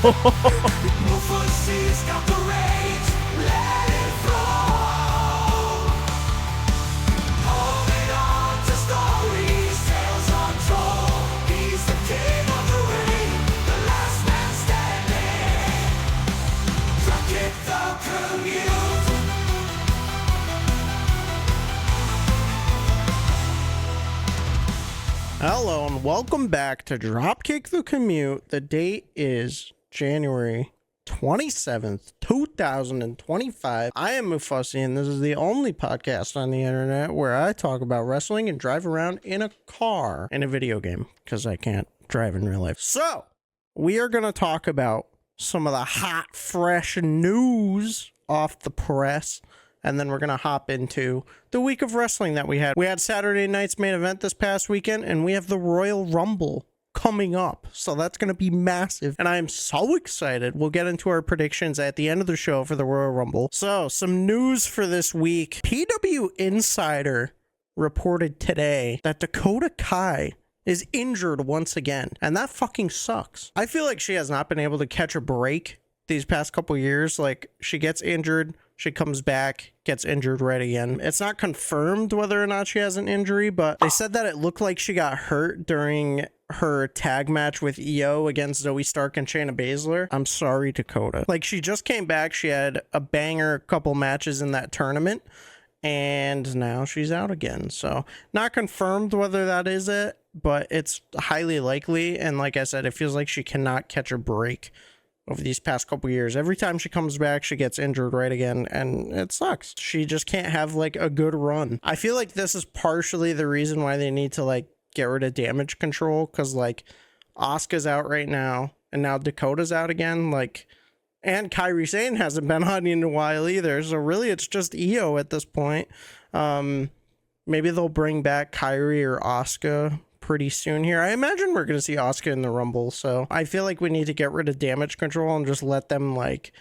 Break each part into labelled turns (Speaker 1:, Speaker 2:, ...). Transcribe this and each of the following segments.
Speaker 1: Mufussy's got the rage, let it flow. Holding on to stories, tales untold. He's the king of the ring, the last man standing. Dropkick the Commute.
Speaker 2: Hello and welcome back to Dropkick the Commute. The date is January 27th, 2025. I am Mufussy, and this is the only podcast on the internet where I talk about wrestling and drive around in a car in a video game, because I can't drive in real life. So, we are going to talk about some of the hot, fresh news off the press, and then we're going to hop into the week of wrestling that we had. We had Saturday night's main event this past weekend, and we have the Royal Rumble coming up. So that's going to be massive, and I am so excited. We'll get into our predictions at the end of the show for the Royal Rumble. So, some news for this week. PW Insider reported today that Dakota Kai is injured once again, and that fucking sucks. I feel like she has not been able to catch a break these past couple years. Like, she gets injured, she comes back, gets injured right again. It's not confirmed whether or not she has an injury, but they said that it looked like she got hurt during her tag match with EO against Zoe Stark and Shayna Baszler. I'm sorry, Dakota. Like, she just came back. She had a banger couple matches in that tournament, and now she's out again. So, not confirmed whether that is it, but it's highly likely. And like I said, it feels like she cannot catch a break over these past couple years. Every time she comes back, she gets injured right again, and it sucks. She just can't have like a good run. I feel like this is partially the reason why they need to like get rid of Damage Control, because like Asuka's out right now, and now Dakota's out again, like, and Kairi Sane hasn't been on in a while either, so really it's just EO at this point. Maybe they'll bring back Kairi or Asuka pretty soon here. I imagine we're going to see Asuka in the Rumble, so I feel like we need to get rid of Damage Control and just let them like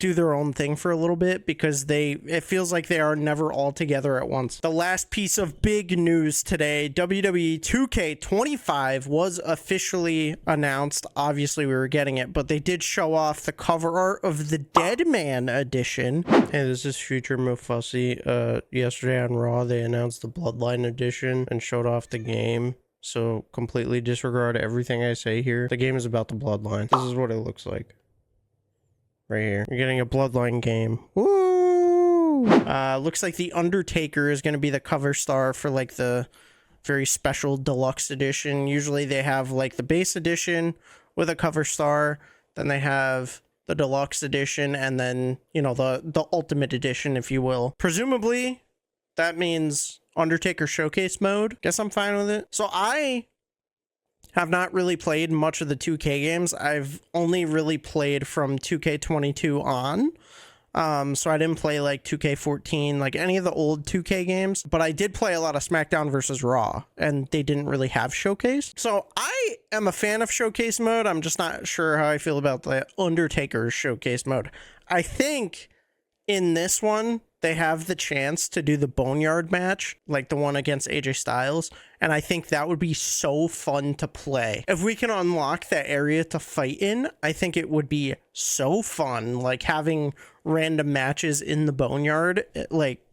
Speaker 2: do their own thing for a little bit, because it feels like they are never all together at once. The last piece of big news today, WWE 2K25 was officially announced. Obviously we were getting it, but they did show off the cover art of the Deadman Edition. Hey, this is future Mufussy. Yesterday on Raw they announced the Bloodline Edition and showed off the game. So completely disregard everything I say here. The game is about the Bloodline. This is what it looks like. Right here. You're getting a Bloodline game. Woo! Looks like The Undertaker is going to be the cover star for like the very special deluxe edition. Usually they have like the base edition with a cover star. Then they have the deluxe edition, and then, you know, the ultimate edition, if you will. Presumably, that means Undertaker Showcase mode. Guess I'm fine with it. So I have not really played much of the 2K games. I've only really played from 2K22 on. So I didn't play like 2K14, like any of the old 2K games, but I did play a lot of Smackdown versus Raw, and they didn't really have Showcase. So I am a fan of Showcase mode. I'm just not sure how I feel about the Undertaker Showcase mode. I think in this one, they have the chance to do the Boneyard match, like the one against AJ Styles, and I think that would be so fun to play. If we can unlock that area to fight in, I think it would be so fun, like having random matches in the Boneyard. Like,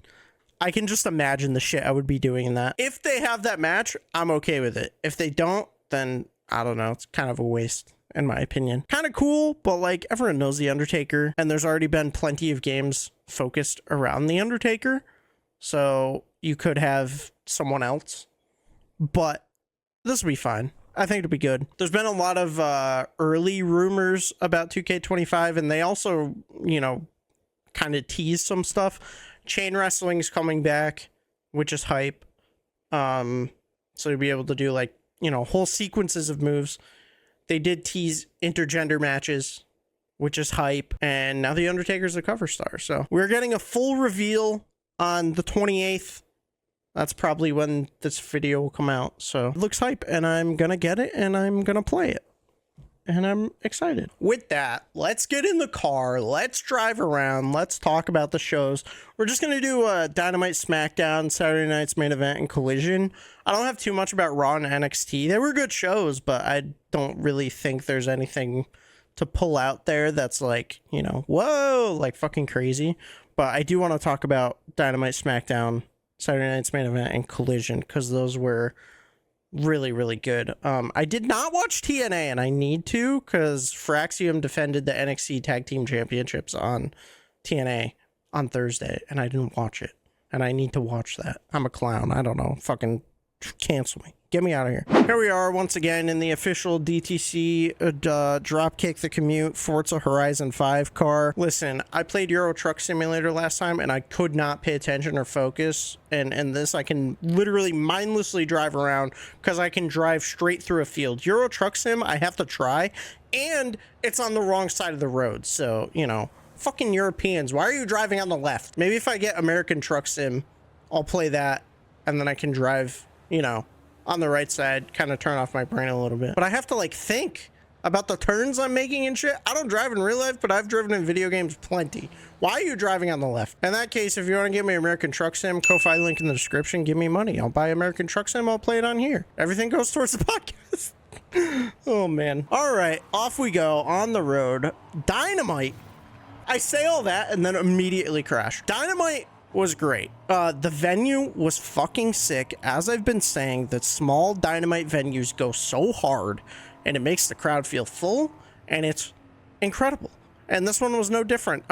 Speaker 2: I can just imagine the shit I would be doing in that. If they have that match, I'm okay with it. If they don't, then I don't know, it's kind of a waste, in my opinion. Kind of cool, but like everyone knows The Undertaker, and there's already been plenty of games focused around The Undertaker, so you could have someone else, but this will be fine. I think it'll be good. There's been a lot of early rumors about 2K25, and they also, you know, kind of teased some stuff. Chain wrestling's coming back, which is hype. So you'll be able to do like, you know, whole sequences of moves. They did tease intergender matches, which is hype. And now The Undertaker's the cover star. So we're getting a full reveal on the 28th. That's probably when this video will come out. So it looks hype, and I'm going to get it, and I'm going to play it. And I'm excited. With that, let's get in the car. Let's drive around. Let's talk about the shows. We're just going to do a Dynamite, Smackdown, Saturday night's main event, and Collision. I don't have too much about Raw and NXT. They were good shows, but I don't really think there's anything to pull out there that's like, you know, whoa, like fucking crazy. But I do want to talk about Dynamite, Smackdown, Saturday Night's Main Event, and Collision, because those were really, really good. I did not watch TNA, and I need to, because Fraxium defended the NXT Tag Team Championships on TNA on Thursday, and I didn't watch it. And I need to watch that. I'm a clown. I don't know. Fucking cancel me. Get me out of here. Here we are once again in the official DTC Dropkick the Commute Forza Horizon 5 car. Listen, I played Euro Truck Simulator last time and I could not pay attention or focus. And this, I can literally mindlessly drive around because I can drive straight through a field. Euro Truck Sim, I have to try. And it's on the wrong side of the road. So, you know, fucking Europeans, why are you driving on the left? Maybe if I get American Truck Sim, I'll play that and then I can drive, you know, on the right side, kind of turn off my brain a little bit. But I have to like think about the turns I'm making and shit. I don't drive in real life, but I've driven in video games plenty. Why are you driving on the left? In that case, if you want to give me American Truck Sim, Ko-Fi link in the description, give me money. I'll buy American Truck Sim, I'll play it on here. Everything goes towards the podcast. Oh man. All right, off we go on the road. Dynamite. I say all that and then immediately crash. Dynamite was great. The venue was fucking sick. As I've been saying, that small Dynamite venues go so hard and it makes the crowd feel full and it's incredible. And this one was no different.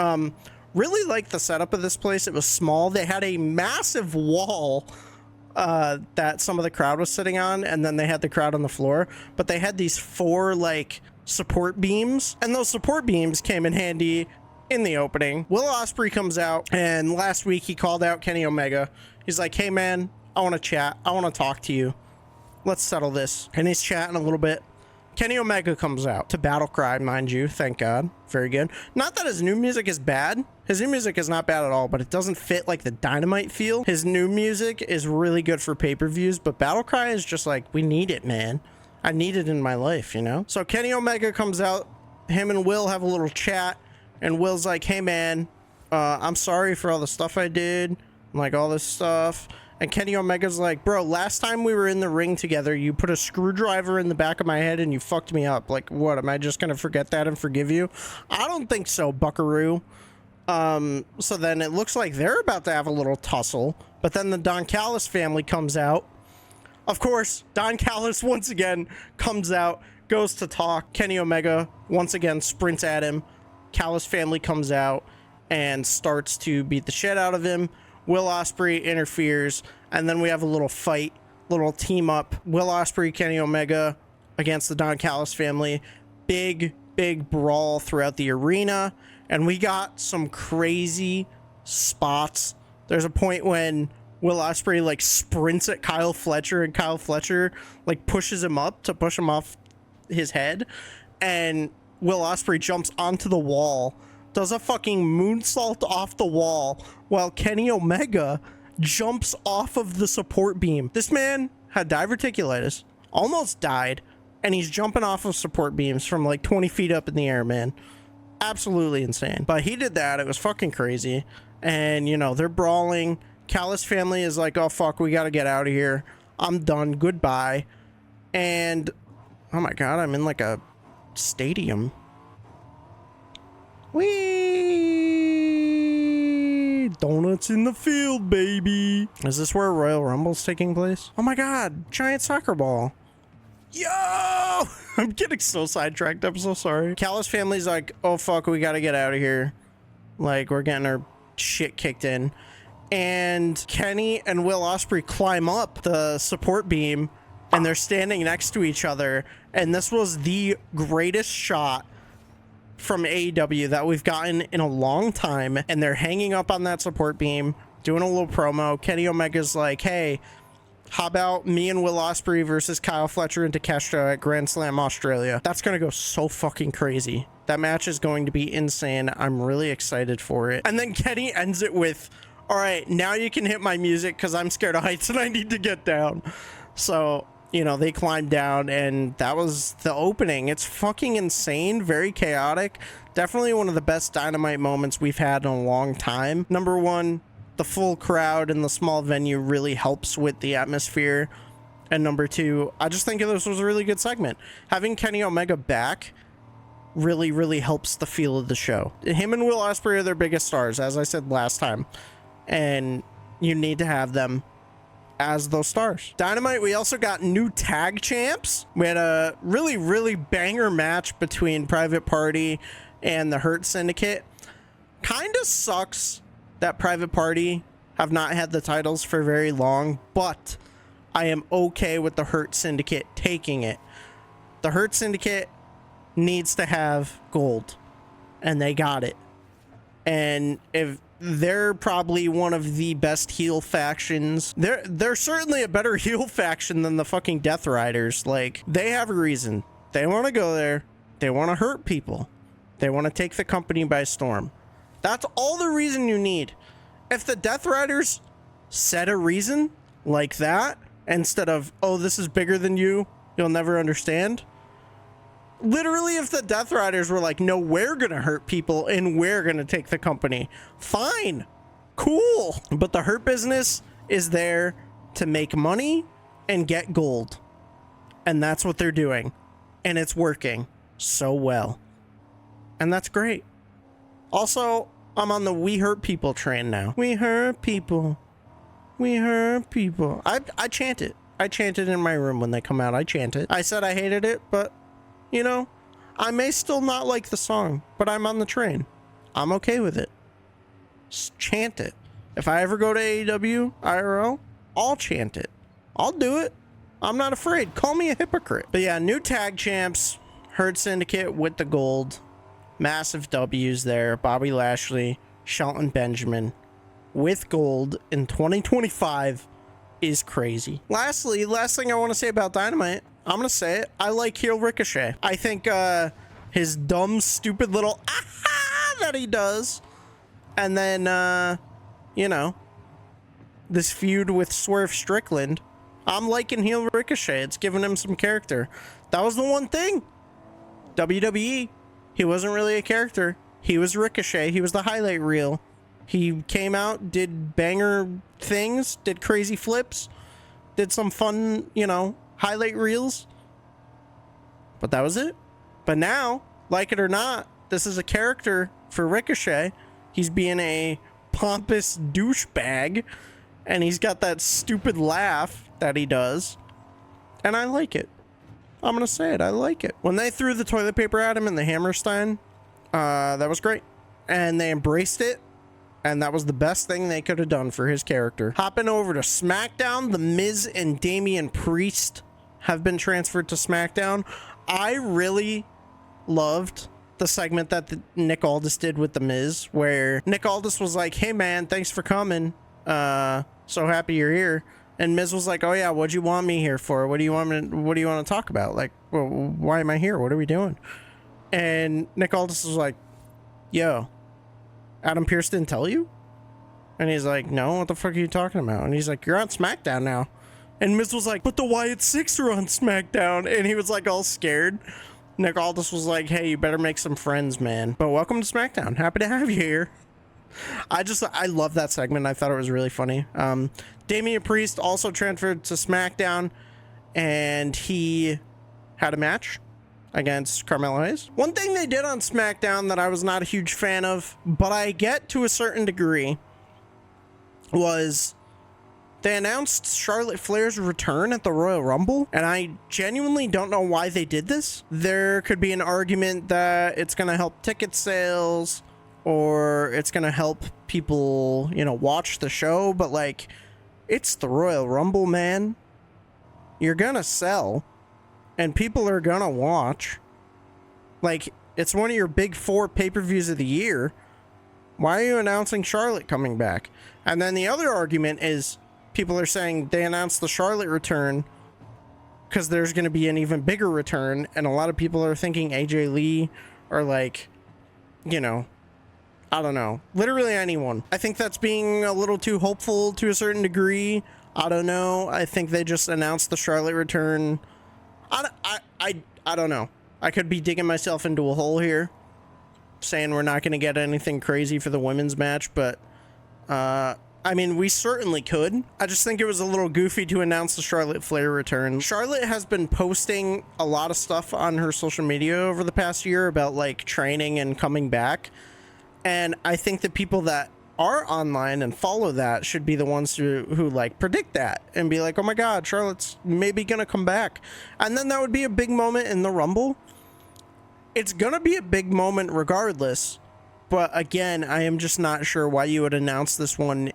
Speaker 2: Really like the setup of this place. It was small. They had a massive wall that some of the crowd was sitting on, and then they had the crowd on the floor, but they had these 4 like support beams, and those support beams came in handy in the opening. Will Ospreay comes out, and last week he called out Kenny Omega. He's like, hey man, I want to chat. I want to talk to you. Let's settle this. And he's chatting a little bit. Kenny Omega comes out to Battle Cry, mind you. Thank God. Very good. Not that his new music is bad. His new music is not bad at all, but it doesn't fit like the Dynamite feel. His new music is really good for pay-per-views, but Battle Cry is just like, we need it, man. I need it in my life, you know? So Kenny Omega comes out. Him and Will have a little chat. And Will's like, hey man, I'm sorry for all the stuff I did, like all this stuff. And Kenny Omega's like, bro, last time we were in the ring together, you put a screwdriver in the back of my head and you fucked me up. Like, what, am I just gonna forget that and forgive you? I don't think so, buckaroo. So then it looks like they're about to have a little tussle, but then the Don Callis family comes out. Of course, Don Callis once again comes out, goes to talk. Kenny Omega once again sprints at him. Callis family comes out and starts to beat the shit out of him. Will Ospreay interferes, and then we have a little fight, little team up. Will Ospreay, Kenny Omega against the Don Callis family. Big brawl throughout the arena, and we got some crazy spots. There's a point when Will Ospreay like sprints at Kyle Fletcher, and Kyle Fletcher like pushes him up to push him off his head, and Will Ospreay jumps onto the wall, does a fucking moonsault off the wall, while Kenny Omega jumps off of the support beam. This man had diverticulitis, almost died, and he's jumping off of support beams from like 20 feet up in the air, man. Absolutely insane. But he did that. It was fucking crazy. And, you know, they're brawling. Callis family is like, oh, fuck, we got to get out of here. I'm done. Goodbye. And, oh my God, I'm in like a stadium. Whee! Donuts in the field, baby. Is this where Royal Rumble's taking place? Oh my God, giant soccer ball. Yo! I'm getting so sidetracked. I'm so sorry. Callis family's like, oh fuck, we gotta get out of here. Like, we're getting our shit kicked in. And Kenny and Will Ospreay climb up the support beam, and they're standing next to each other. And this was the greatest shot from AEW that we've gotten in a long time. And they're hanging up on that support beam, doing a little promo. Kenny Omega's like, hey, how about me and Will Ospreay versus Kyle Fletcher and Takeshita at Grand Slam Australia? That's going to go so fucking crazy. That match is going to be insane. I'm really excited for it. And then Kenny ends it with, all right, now you can hit my music because I'm scared of heights and I need to get down. So, you know, they climbed down and that was the opening. It's fucking insane, very chaotic. Definitely one of the best Dynamite moments we've had in a long time. Number one, the full crowd in the small venue really helps with the atmosphere. And number two, I just think this was a really good segment. Having Kenny Omega back really, really helps the feel of the show. Him and Will Ospreay are their biggest stars, as I said last time. And you need to have them as those stars. Dynamite, we also got new tag champs. We had a really, really banger match between Private Party and the Hurt Syndicate. Kind of sucks that Private Party have not had the titles for very long, but I am okay with the Hurt Syndicate taking it. The Hurt Syndicate needs to have gold, and they got it. And if they're probably one of the best heel factions, they're certainly a better heel faction than the fucking Death Riders. Like, they have a reason. They want to go there. They want to hurt people. They want to take the company by storm. That's all the reason you need. If the Death Riders said a reason like that, instead of, oh, this is bigger than you, you'll never understand. Literally, if the Death Riders were like, no, we're going to hurt people and we're going to take the company. Fine. Cool. But the Hurt Business is there to make money and get gold. And that's what they're doing. And it's working so well. And that's great. Also, I'm on the We Hurt People train now. We hurt people. We hurt people. I chant it. I chant it in my room when they come out. I chant it. I said I hated it, but, you know, I may still not like the song, but I'm on the train. I'm okay with it. Just chant it. If I ever go to AEW IRL, I'll chant it. I'll do it. I'm not afraid. Call me a hypocrite. But yeah, new tag champs. Hurt Syndicate with the gold. Massive W's there. Bobby Lashley, Shelton Benjamin with gold in 2025 is crazy. Lastly, last thing I want to say about Dynamite, I'm going to say it. I like heel Ricochet. I think his dumb, stupid little aha that he does. And then, you know, this feud with Swerve Strickland. I'm liking heel Ricochet. It's giving him some character. That was the one thing. WWE, he wasn't really a character. He was Ricochet. He was the highlight reel. He came out, did banger things, did crazy flips, did some fun, you know, highlight reels. But that was it. But now, like it or not, this is a character for Ricochet. He's being a pompous douchebag, and he's got that stupid laugh that he does. And I like it. I'm going to say it. I like it. When they threw the toilet paper at him in the Hammerstein, that was great. And they embraced it. And that was the best thing they could have done for his character. Hopping over to SmackDown, The Miz and Damian Priest have been transferred to SmackDown. I really loved the segment that Nick Aldis did with The Miz, where Nick Aldis was like, hey man, thanks for coming. So happy you're here. And Miz was like, oh yeah, what'd you want me here for? What do you want to talk about? Like, well, why am I here? What are we doing? And Nick Aldis was like, yo, Adam Pearce didn't tell you? And he's like, no, what the fuck are you talking about? And he's like, you're on SmackDown now. And Miz was like, but the Wyatt Six are on SmackDown. And he was like all scared. Nick Aldis was like, hey, you better make some friends, man. But welcome to SmackDown. Happy to have you here. I love that segment. I thought it was really funny. Damian Priest also transferred to SmackDown, and he had a match against Carmelo Hayes. One thing they did on SmackDown that I was not a huge fan of, but I get to a certain degree, was they announced Charlotte Flair's return at the Royal Rumble, and I genuinely don't know why they did this. There could be an argument that it's going to help ticket sales, or it's going to help people, you know, watch the show, but like, it's the Royal Rumble, man. You're going to sell, and people are going to watch. Like, it's one of your big 4 pay-per-views of the year. Why are you announcing Charlotte coming back? And then the other argument is people are saying they announced the Charlotte return because there's going to be an even bigger return, and a lot of people are thinking AJ Lee or, like, you know, I don't know. Literally anyone. I think that's being a little too hopeful to a certain degree. I don't know. I think they just announced the Charlotte return. I don't know. I could be digging myself into a hole here, saying we're not going to get anything crazy for the women's match, but I I mean, we certainly could. I just think it was a little goofy to announce the Charlotte Flair return. Charlotte has been posting a lot of stuff on her social media over the past year about like training and coming back. And I think the people that are online and follow that should be the ones who like predict that and be like, oh my God, Charlotte's maybe gonna come back. And then that would be a big moment in the Rumble. It's gonna be a big moment regardless. But again, I am just not sure why you would announce this one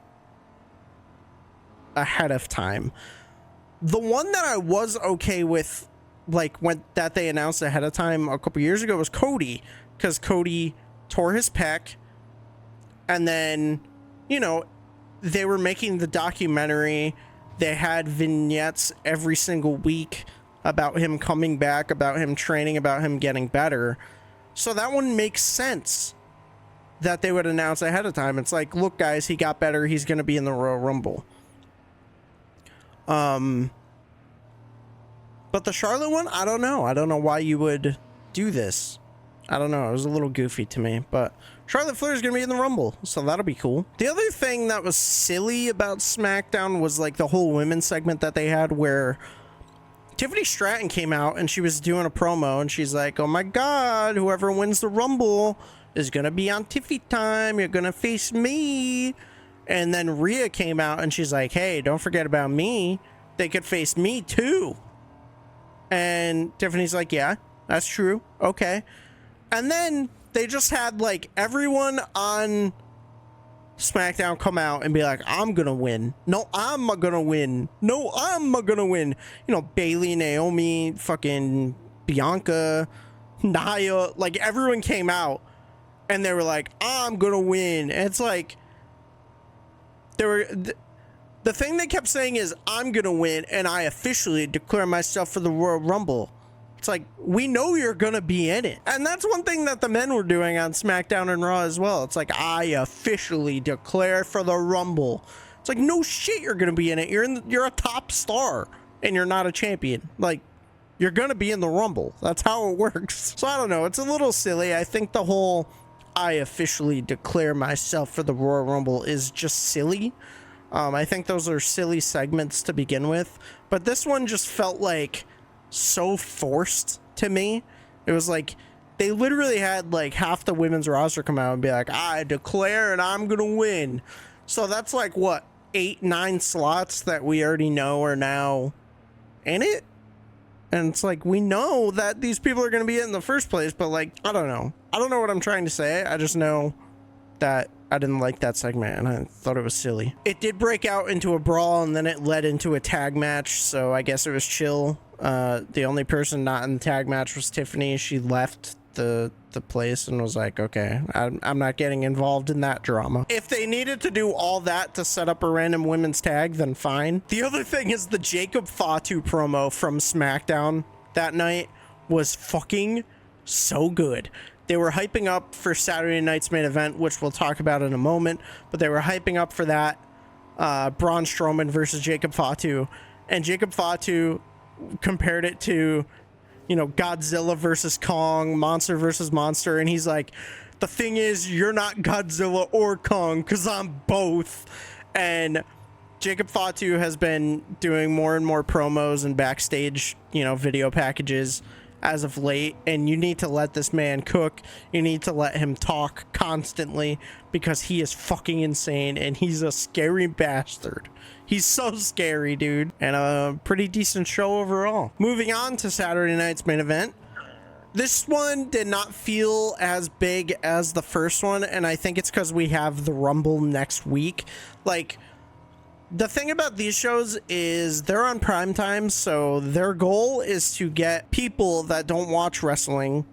Speaker 2: ahead of time. The one that I was okay with, like when that they announced ahead of time a couple years ago, was Cody, because Cody tore his pec, and then, you know, they were making the documentary. They had vignettes every single week about him coming back, about him training, about him getting better. So that one makes sense that they would announce ahead of time. It's like, look guys, he got better, he's going to be in the Royal Rumble. But the Charlotte one, I don't know why you would do this. I don't know, it was a little goofy to me, but Charlotte Flair is going to be in the Rumble, so that'll be cool. The other thing that was silly about SmackDown was like the whole women's segment that they had, where Tiffany Stratton came out and she was doing a promo and she's like, oh my God, whoever wins the Rumble is gonna be on Tiffy time, you're gonna face me. And then Rhea came out and she's like, hey, don't forget about me, they could face me too. And Tiffany's like, yeah, that's true, okay. And then they just had like everyone on SmackDown come out and be like, I'm gonna win, no, I'm gonna win, no, I'm gonna win. You know, Bailey, Naomi, fucking Bianca, Nia, like everyone came out and they were like, I'm gonna win. And it's like, they were the thing they kept saying is, I'm gonna win and I officially declare myself for the Royal Rumble. It's like, we know you're gonna be in it. And that's one thing that the men were doing on SmackDown and Raw as well. It's like, I officially declare for the Rumble. It's like, no shit, you're gonna be in it. You're a top star and you're not a champion. Like, you're gonna be in the Rumble. That's how it works. So I don't know, it's a little silly. I think the whole I officially declare myself for the Royal Rumble is just silly. I think those are silly segments to begin with, but this one just felt like so forced to me. It was like they literally had like half the women's roster come out and be like, I declare and I'm gonna win. So that's like what, 8-9 slots that we already know are now in it. And it's like, we know that these people are going to be in the first place, but like, I don't know what I'm trying to say. I just know that I didn't like that segment and I thought it was silly. It did break out into a brawl and then it led into a tag match, so I guess it was chill. The only person not in the tag match was Tiffany. She left the place and was like, okay, I'm not getting involved in that drama. If they needed to do all that to set up a random women's tag, then fine. The other thing is the Jacob Fatu promo from SmackDown that night was fucking so good. They were hyping up for Saturday night's main event, which we'll talk about in a moment, but they were hyping up for that, Braun Strowman versus Jacob Fatu, and Jacob Fatu compared it to, you know, Godzilla versus Kong, monster versus monster, and he's like, the thing is, you're not Godzilla or Kong, because I'm both. And Jacob Fatu has been doing more and more promos and backstage, you know, video packages as of late, and you need to let this man cook. You need to let him talk constantly, because he is fucking insane and he's a scary bastard. He's so scary, dude. And a pretty decent show overall. Moving on to Saturday night's main event. This one did not feel as big as the first one, and I think it's because we have the Rumble next week. Like, the thing about these shows is they're on prime time, so their goal is to get people that don't watch wrestling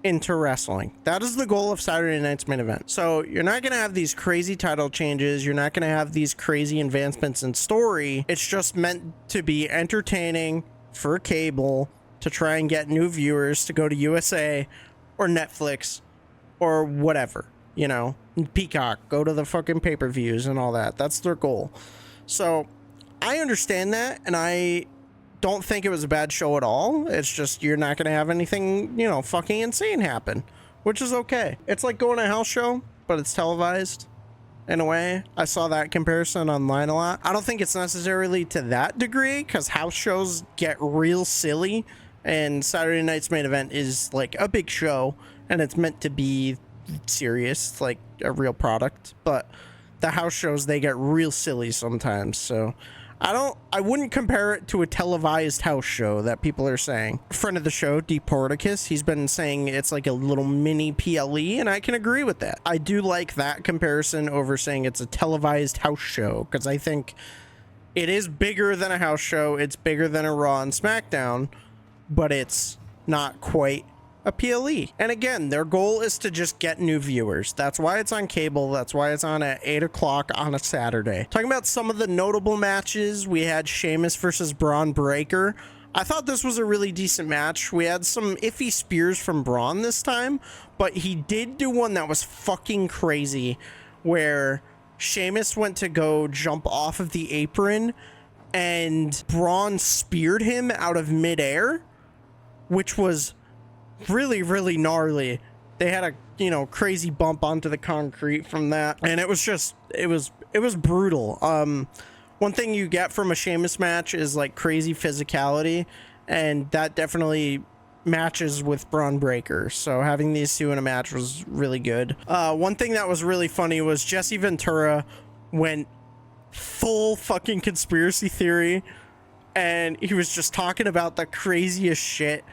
Speaker 2: into wrestling. That is the goal of Saturday night's main event. So you're not going to have these crazy title changes. You're not going to have these crazy advancements in story. It's just meant to be entertaining for cable, to try and get new viewers to go to USA or Netflix or whatever, you know, Peacock, go to the fucking pay-per-views and all that. That's their goal. So I understand that, and I don't think it was a bad show at all. It's just, you're not going to have anything, you know, fucking insane happen, which is okay. It's like going to a house show, but it's televised. in a way. I saw that comparison online a lot. I don't think it's necessarily to that degree because house shows get real silly, and Saturday night's main event is like a big show and it's meant to be serious, like a real product. But the house shows, they get real silly sometimes. So I wouldn't compare it to a televised house show that people are saying. Friend of the show, Deporticus, he's been saying it's like a little mini PLE, and I can agree with that. I do like that comparison over saying it's a televised house show, because I think it is bigger than a house show. It's bigger than a Raw and Smackdown, but it's not quite a PLE. And again, their goal is to just get new viewers. That's why it's on cable. That's why it's on at 8 o'clock on a Saturday. Talking about some of the notable matches, we had Sheamus versus Braun Breaker. I thought this was a really decent match. We had some iffy spears from Braun this time, but he did do one that was fucking crazy, where Sheamus went to go jump off of the apron and Braun speared him out of midair, which was really, really gnarly. They had a, crazy bump onto the concrete from that, and it was brutal. One thing you get from a Sheamus match is like crazy physicality, and that definitely matches with Braun Breaker. So having these two in a match was really good. One thing that was really funny was Jesse Ventura went full fucking conspiracy theory, and he was just talking about the craziest shit.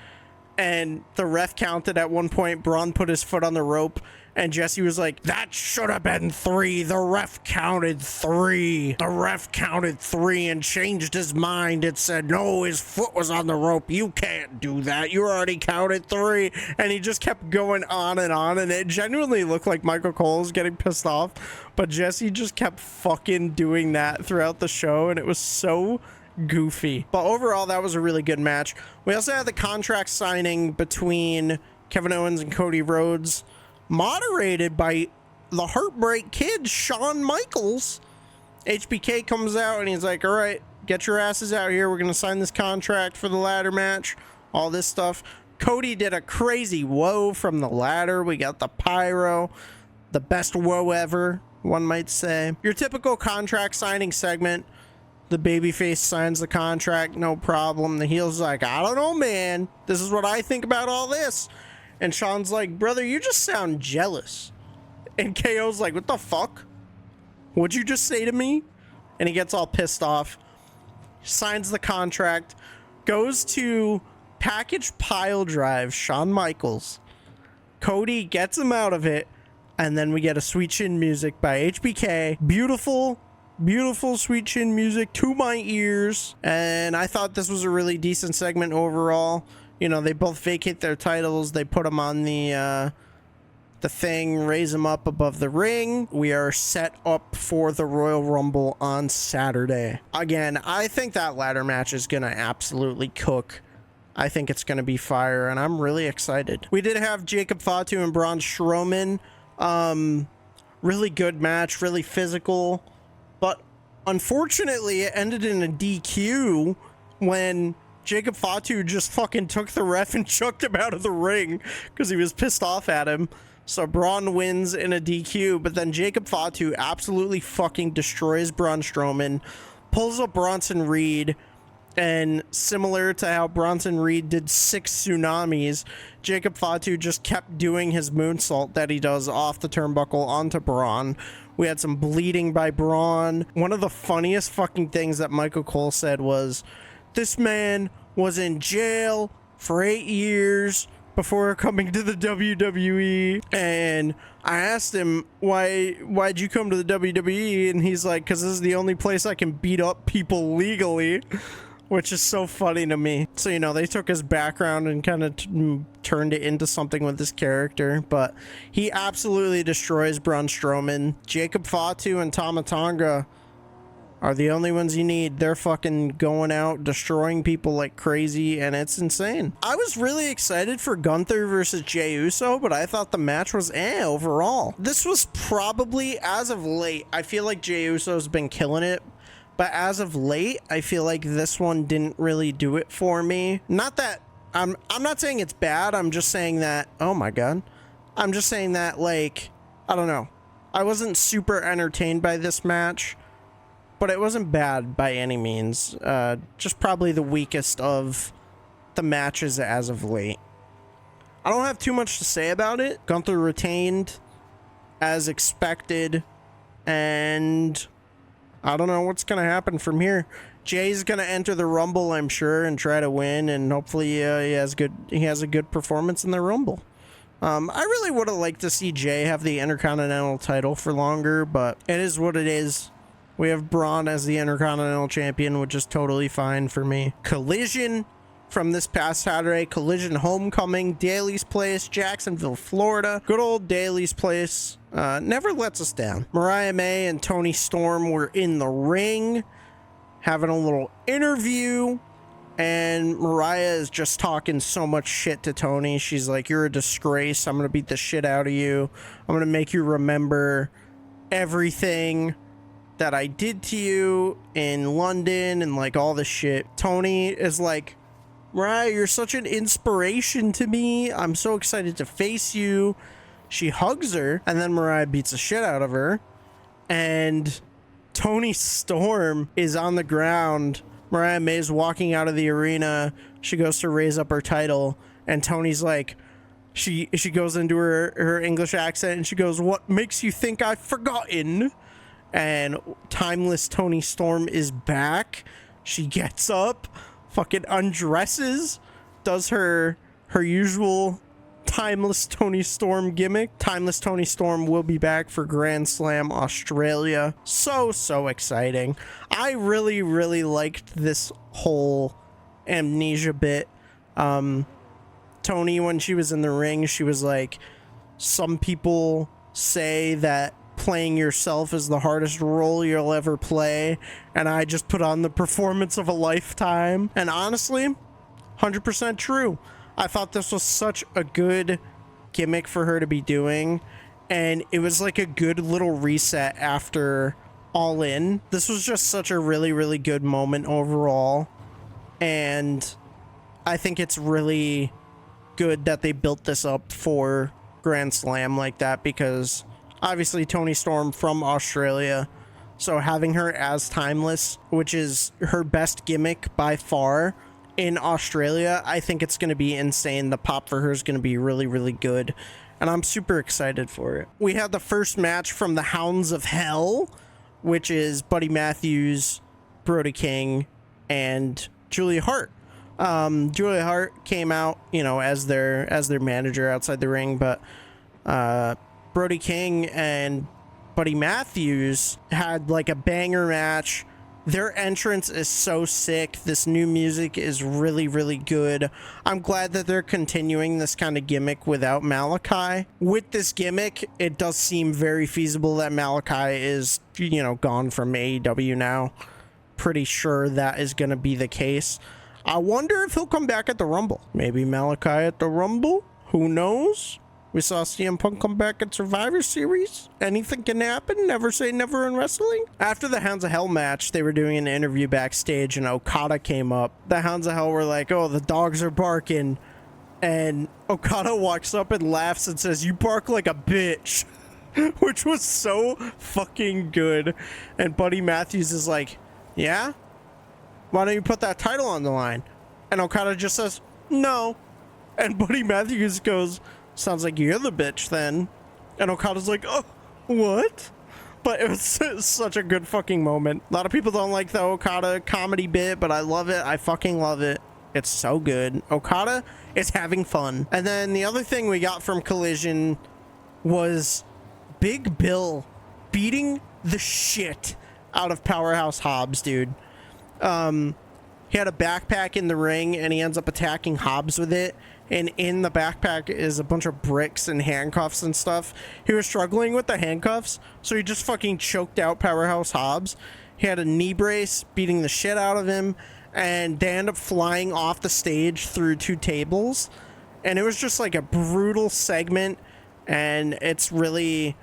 Speaker 2: And the ref counted at one point. Braun put his foot on the rope, and Jesse was like, "That should have been 3. The ref counted 3. The ref counted 3 and changed his mind. It said, no, his foot was on the rope. You can't do that. You already counted 3. And he just kept going on, and it genuinely looked like Michael Cole was getting pissed off. But Jesse just kept fucking doing that throughout the show, and it was so goofy. But overall, that was a really good match. We also had the contract signing between Kevin Owens and Cody Rhodes, moderated by the Heartbreak Kid, Shawn Michaels. HBK comes out and he's like, all right, get your asses out here. We're going to sign this contract for the ladder match, all this stuff. Cody did a crazy whoa from the ladder. We got the pyro, the best whoa ever, one might say. Your typical contract signing segment. The babyface signs the contract, no problem. The heel's like, I don't know, man. This is what I think about all this. And Shawn's like, brother, you just sound jealous. And KO's like, what the fuck? What'd you just say to me? And he gets all pissed off, signs the contract, goes to package pile drive Shawn Michaels. Cody gets him out of it, and then we get a sweet chin music by HBK. Beautiful sweet chin music to my ears, and I thought this was a really decent segment overall. They both vacate their titles. They put them on the thing, raise them up above the ring. We are set up for the Royal Rumble on Saturday. Again, I think that ladder match is gonna absolutely cook. I think it's gonna be fire, and I'm really excited. We did have Jacob Fatu and Braun Strowman. Really good match, really physical. But unfortunately, it ended in a DQ when Jacob Fatu just fucking took the ref and chucked him out of the ring because he was pissed off at him. So Braun wins in a DQ, but then Jacob Fatu absolutely fucking destroys Braun Strowman, pulls up Bronson Reed, and similar to how Bronson Reed did 6 tsunamis, Jacob Fatu just kept doing his moonsault that he does off the turnbuckle onto Braun. We had some bleeding by Braun. One of the funniest fucking things that Michael Cole said was, this man was in jail for 8 years before coming to the WWE. And I asked him, why'd you come to the WWE? And he's like, because this is the only place I can beat up people legally. Which is so funny to me. So, they took his background and kind of turned it into something with his character. But he absolutely destroys Braun Strowman. Jacob Fatu and Tama Tonga are the only ones you need. They're fucking going out, destroying people like crazy, and it's insane. I was really excited for Gunther versus Jey Uso, but I thought the match was overall. This was probably, as of late, I feel like Jey Uso's been killing it. But as of late, I feel like this one didn't really do it for me. Not that I'm not saying it's bad. I'm just saying that, oh my God. I'm just saying that, like, I don't know. I wasn't super entertained by this match, but it wasn't bad by any means. Just probably the weakest of the matches as of late. I don't have too much to say about it. Gunther retained as expected, and I don't know what's going to happen from here. Jay's going to enter the Rumble, I'm sure, and try to win, and hopefully he has a good performance in the Rumble. I really would have liked to see Jay have the Intercontinental title for longer, but it is what it is. We have Braun as the Intercontinental Champion, which is totally fine for me. Collision from this past Saturday. Collision Homecoming, Daly's Place, Jacksonville, Florida. Good old Daly's Place. Never lets us down. Mariah May and Toni Storm were in the ring, having a little interview. And Mariah is just talking so much shit to Toni. She's like, you're a disgrace. I'm going to beat the shit out of you. I'm going to make you remember everything that I did to you in London and like all this shit. Toni is like, Mariah, you're such an inspiration to me. I'm so excited to face you. She hugs her, and then Mariah beats the shit out of her. And Toni Storm is on the ground. Mariah May's walking out of the arena. She goes to raise up her title, and Toni's like, she goes into her English accent, and she goes, what makes you think I've forgotten? And timeless Toni Storm is back. She gets up, fucking undresses, does her usual timeless Toni Storm gimmick. Timeless Toni Storm will be back for Grand Slam Australia. So exciting. I really liked this whole amnesia bit. Toni, when she was in the ring, she was like, some people say that playing yourself is the hardest role you'll ever play, and I just put on the performance of a lifetime. And honestly, 100% true. I thought this was such a good gimmick for her to be doing, and it was like a good little reset after All In. This was just such a really good moment overall, and I think it's really good that they built this up for Grand Slam like that, because obviously Toni Storm from Australia, so having her as timeless, which is her best gimmick by far in Australia, I think it's going to be insane. The pop for her is going to be really good, and I'm super excited for it. We had the first match from the Hounds of Hell, which is Buddy Matthews, Brody King, and Julia Hart. Julia Hart came out, as their manager outside the ring, but Brody King and Buddy Matthews had like a banger match. Their entrance is so sick. This new music is really good. I'm glad that they're continuing this kind of gimmick without Malachi. With this gimmick, it does seem very feasible that Malachi is, gone from AEW now. Pretty sure that is going to be the case. I wonder if he'll come back at the Rumble. Maybe Malachi at the Rumble? Who knows? We saw CM Punk come back at Survivor Series. Anything can happen. Never say never in wrestling. After the Hounds of Hell match, they were doing an interview backstage, and Okada came up. The Hounds of Hell were like, oh, the dogs are barking. And Okada walks up and laughs and says, you bark like a bitch. Which was so fucking good. And Buddy Matthews is like, yeah? Why don't you put that title on the line? And Okada just says, no. And Buddy Matthews goes, sounds like you're the bitch then. And Okada's like, oh, what? But it was such a good fucking moment. A lot of people don't like the Okada comedy bit, but I love it. I fucking love it. It's so good. Okada is having fun. And then the other thing we got from Collision was Big Bill beating the shit out of Powerhouse Hobbs, dude. He had a backpack in the ring, and he ends up attacking Hobbs with it. And in the backpack is a bunch of bricks and handcuffs and stuff. He was struggling with the handcuffs, so he just fucking choked out Powerhouse Hobbs. He had a knee brace beating the shit out of him, and they end up flying off the stage through 2 tables. And it was just like a brutal segment, and it's really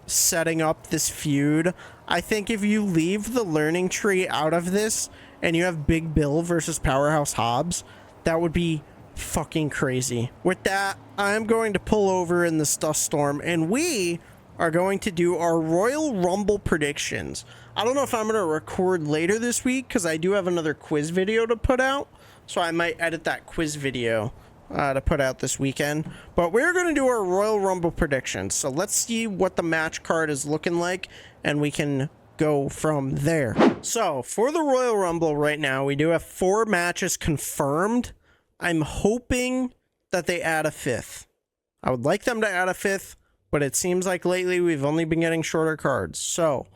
Speaker 2: setting up this feud. I think if you leave the learning tree out of this and you have Big Bill versus Powerhouse Hobbs, that would be fucking crazy. With that, I'm going to pull over in this dust storm, and we are going to do our Royal Rumble predictions. I don't know if I'm going to record later this week because I do have another quiz video to put out. So I might edit that quiz video to put out this weekend. But we're going to do our Royal Rumble predictions. So let's see what the match card is looking like, and we can go from there. So for the Royal Rumble right now, we do have 4 matches confirmed. I'm hoping that they add a 5th. I would like them to add a 5th, but it seems like lately we've only been getting shorter cards. So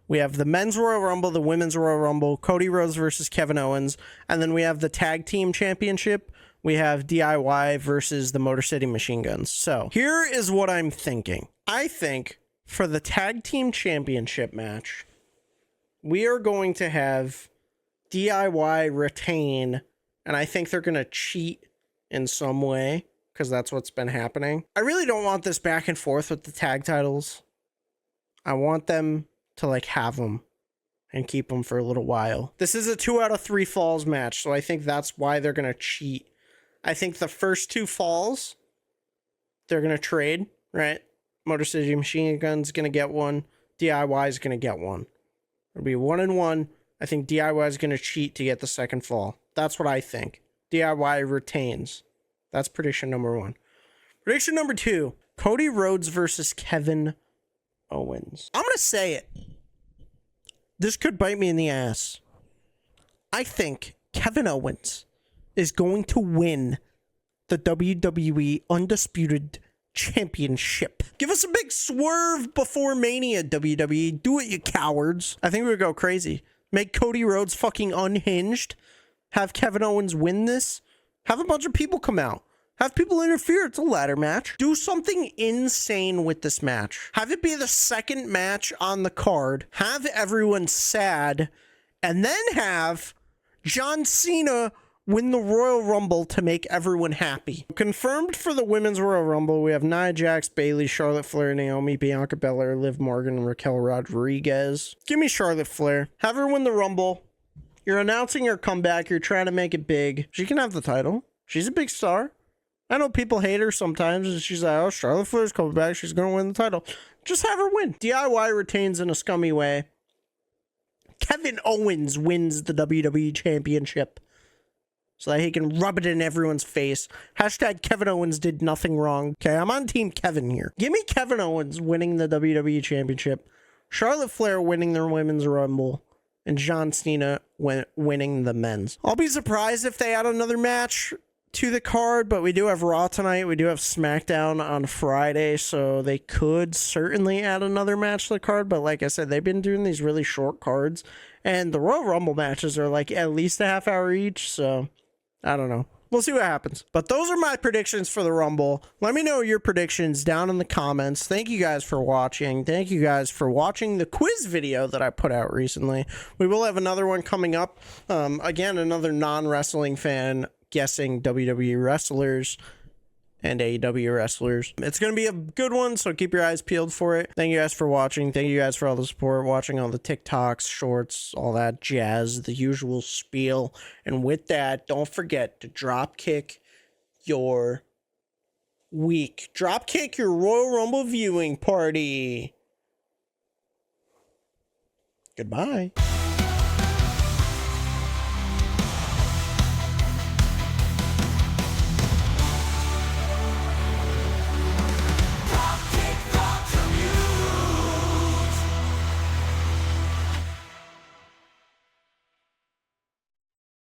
Speaker 2: we have the Men's Royal Rumble, the Women's Royal Rumble, Cody Rhodes versus Kevin Owens, and then we have the Tag Team Championship. We have DIY versus the Motor City Machine Guns. So here is what I'm thinking. I think for the Tag Team Championship match, we are going to have DIY retain, and I think they're going to cheat in some way, because that's what's been happening. I really don't want this back and forth with the tag titles. I want them to like have them and keep them for a little while. This is a 2 out of 3 falls match, so I think that's why they're going to cheat. I think the first 2 falls, they're going to trade, right? Motor City Machine Gun's going to get one. DIY is going to get one. It'll be 1-1. I think DIY is going to cheat to get the second fall. That's what I think. DIY retains. That's prediction number 1. Prediction number 2, Cody Rhodes versus Kevin Owens. I'm going to say it. This could bite me in the ass. I think Kevin Owens is going to win the WWE Undisputed Championship. Give us a big swerve before Mania, WWE. Do it, you cowards. I think we would go crazy. Make Cody Rhodes fucking unhinged. Have Kevin Owens win this. Have a bunch of people come out. Have people interfere. It's a ladder match. Do something insane with this match. Have it be the second match on the card. Have everyone sad. And then have John Cena win the Royal Rumble to make everyone happy. Confirmed for the Women's Royal Rumble, we have Nia Jax, Bayley, Charlotte Flair, Naomi, Bianca Belair, Liv Morgan, and Raquel Rodriguez. Give me Charlotte Flair. Have her win the Rumble. You're announcing her comeback. You're trying to make it big. She can have the title. She's a big star. I know people hate her sometimes. And she's like, oh, Charlotte Flair's coming back. She's going to win the title. Just have her win. DIY retains in a scummy way. Kevin Owens wins the WWE Championship so that he can rub it in everyone's face. Hashtag Kevin Owens did nothing wrong. Okay, I'm on Team Kevin here. Give me Kevin Owens winning the WWE Championship, Charlotte Flair winning their Women's Rumble, and John Cena winning the men's. I'll be surprised if they add another match to the card, but we do have Raw tonight. We do have Smackdown on Friday, so they could certainly add another match to the card. But like I said, they've been doing these really short cards, and the Royal Rumble matches are like at least a half hour each, so I don't know. We'll see what happens. But those are my predictions for the Rumble. Let me know your predictions down in the comments. Thank you guys for watching. Thank you guys for watching the quiz video that I put out recently. We will have another one coming up. Again, another non-wrestling fan guessing WWE wrestlers and AEW wrestlers. It's going to be a good one, so keep your eyes peeled for it. Thank you guys for watching. Thank you guys for all the support, watching all the TikToks, shorts, all that jazz, the usual spiel. And with that, don't forget to dropkick your week. Dropkick your Royal Rumble viewing party. Goodbye.